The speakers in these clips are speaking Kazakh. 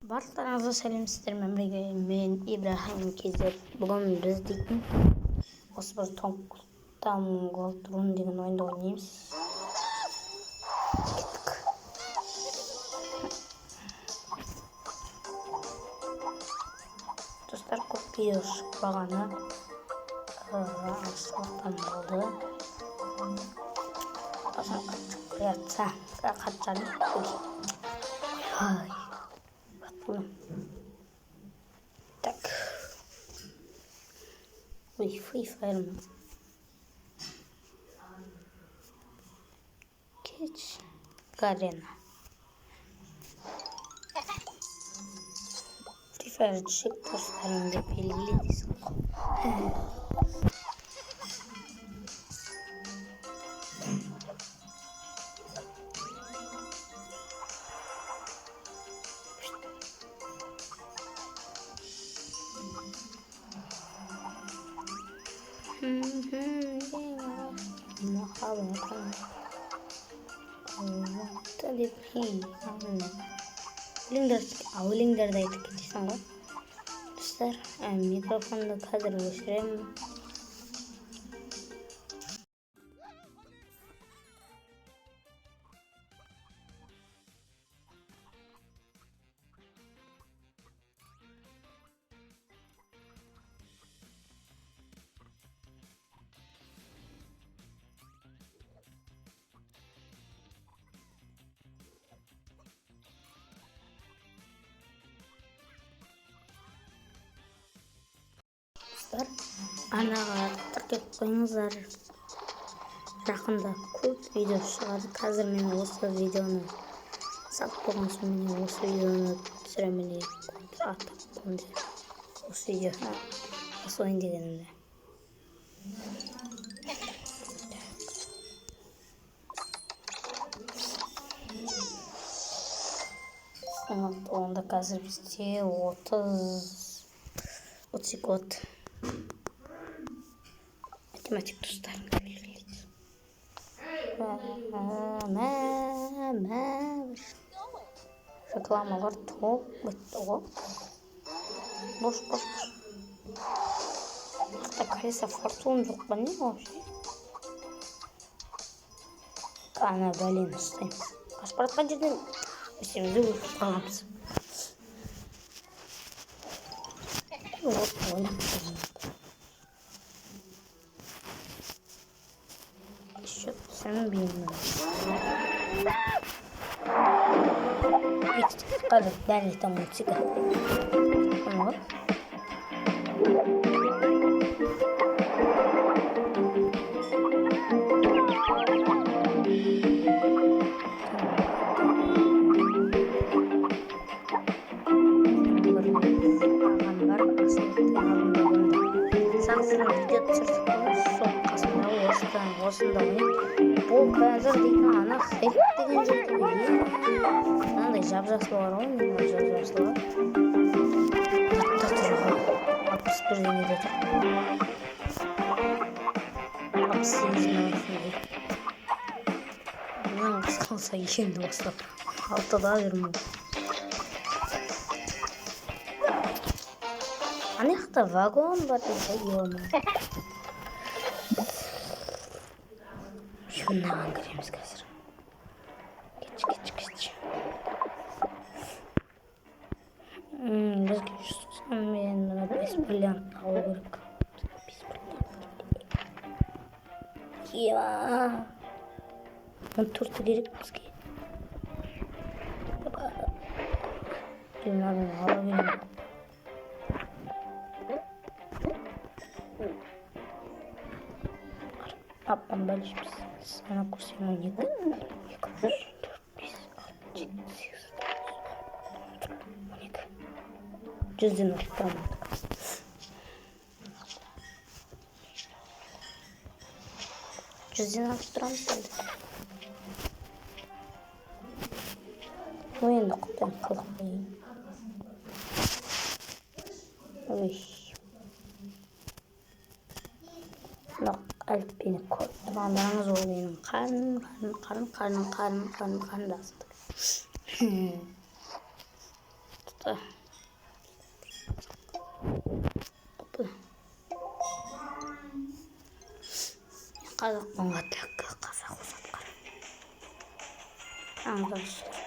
Барлықтарыңызға сәлемсіздер, мен Ибрахим Кезер. Бүгін біз дейтін осы бір Том Голд Рун деген ойынды ойнаймыз. Кеттік. Достар, көп видео шықпағаны ашылықтан болды. Басын қатса қатсаны. Так. Ой, Free Fire mı? Geç. Garena. Free Fire düşük dostlarımda belli değil. Өлеңдерді айтып кетесің ғой. Достар, микрофонды қазір өшіремін. Анаға тіркеп қойыңыздар. Жақында көп видео шығады. Қазір мен осы видеоны салып болған соң мен осы видеоны түсіремін деп атап қойды. Осы видео осы ойын дегенімде. Онда қазір бізде 32 год. Математик достарыңды белгілейді. Рекламалар топ бітті ғой. Бош. Колесо фортуны жоқ па не вообще? Ана бәлені ұстаймыз. Қашып баратқан жерден өстемізді өліп қаламыз. Счет сам бедный. Видите, как дальний там мультика. Вот. Видео түсірдік сол қасында осында бұл қазір дейтін ана хелп деген жерде мынандай жап-жасыл бар ғой, мен жап-жасыл бар. Атта тұр ғой, 61 деңгейде тұр. 68 минутында. Мен қысқалса енді бастап 6-да жүрмін. Ана жақта вагон бар дейді. Шуннаған кіреміз қазір. Кеч. Бізге жүрсін мен 5 бриллиант алу керек. 5 бриллиант. Ева. 14 керек бізге. Білмәдің ала берем. Аппан бәлішіміз. Sana kursiyon 12, 2, 3, 4, 5, 6, 7, 8, 12. Cüzdün arttıramadık. Cüzdün arttıramadık. Oyunda kutudan kalıp koyayım. Oy. Әліппені көріп тұрғандарыңыз ол менің қарным астық. Da. Hoppa. Қазақ қонғатлыққа қазақ ұзатқар. Arkadaşlar.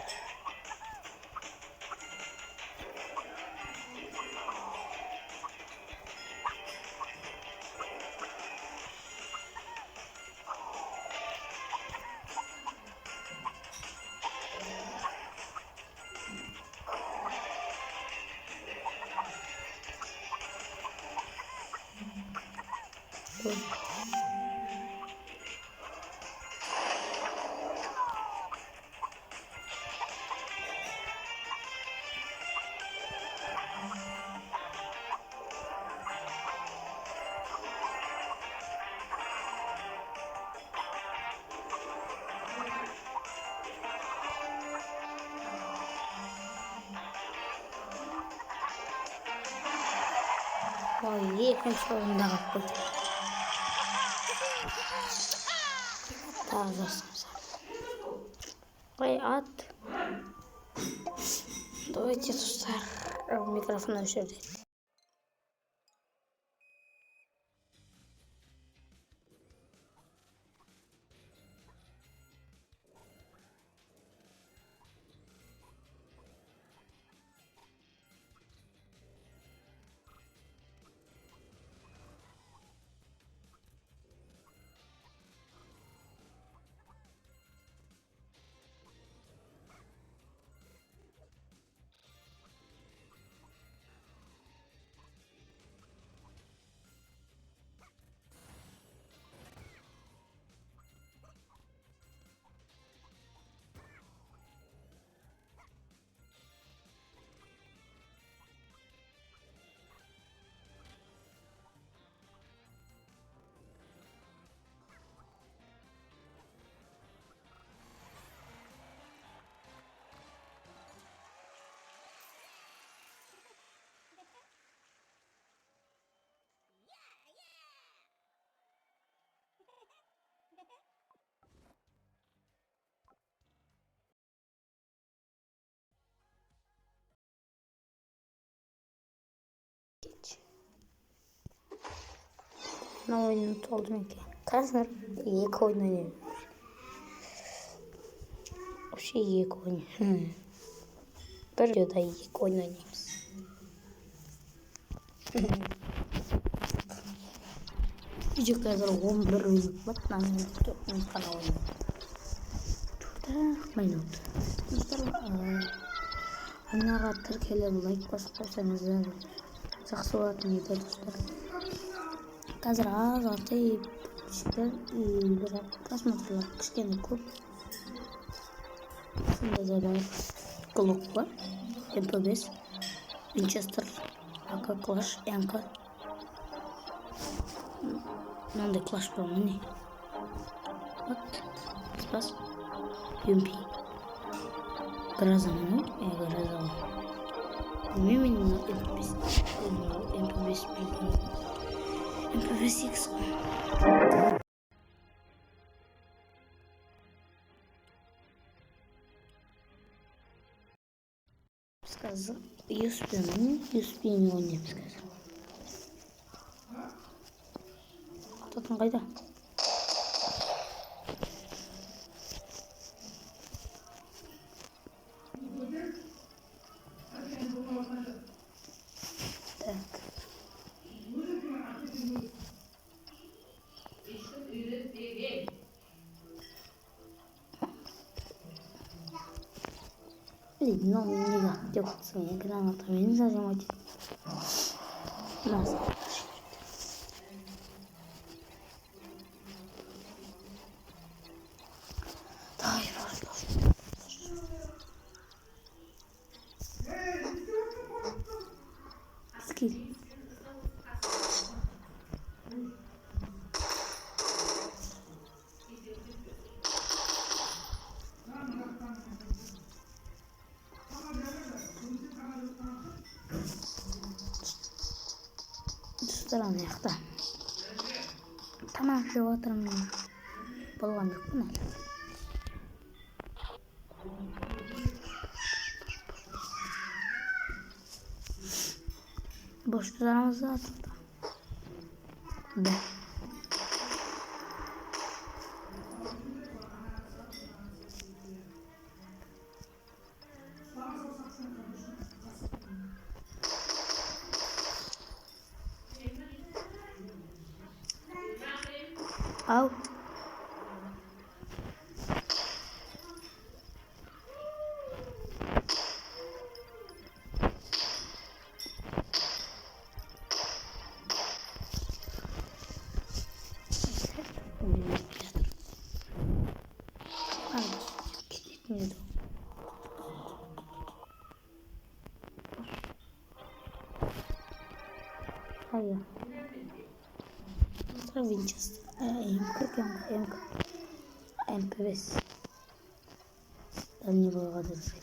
Ой, екінші орында қалып қойды. Тағы жасымыз. Ой, ат. Давайте, достар, микрофон өшірді. Ne oyunu oldum ki? Қазір екі ойын ойнаймын. Вообще екі ойын. Bir videoda екі oyun oynayamыз. Video қазір 11 минут бар. Мен 4 минут қана ойнаймын. 4 минут. Анаға тіркеліп лайк басып қойсаңыздар жақсы болатын еді, достар. Қазір аз артайып бірақ просмотрлар кішкене көп. Сонда да бар Глок бар, MP5, Винчестер, АК, Клаш, МК. Мынандай Клаш бар, міне. Вот, спас, UMP. Гроза, ну, Гроза. Білмеймін, мына MP5 білмеймін. MP5X. Қазір USP-ні ойнаймыз қазір. Ататын қайда? Так. No, mira, yo soy gran también se hace mucho. Más. Ay, skill. Dostlarım ayakta. Tamam şu atırım. Bolğandık mı? Boş aramızda atıldı. B. Au. Gitmiyordu. Hayır. Sonra Winchester. M40 MP5. Ben niye bu kadar şey?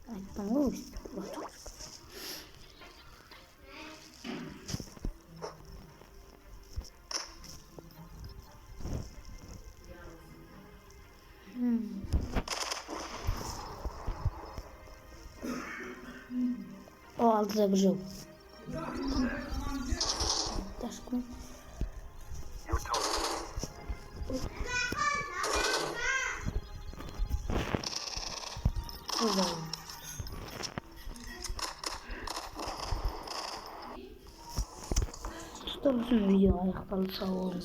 Ay, bana o istiyor. O aldı da bir job. Taşkın. Güzel. Tutar mısın video ayakları sağ olun.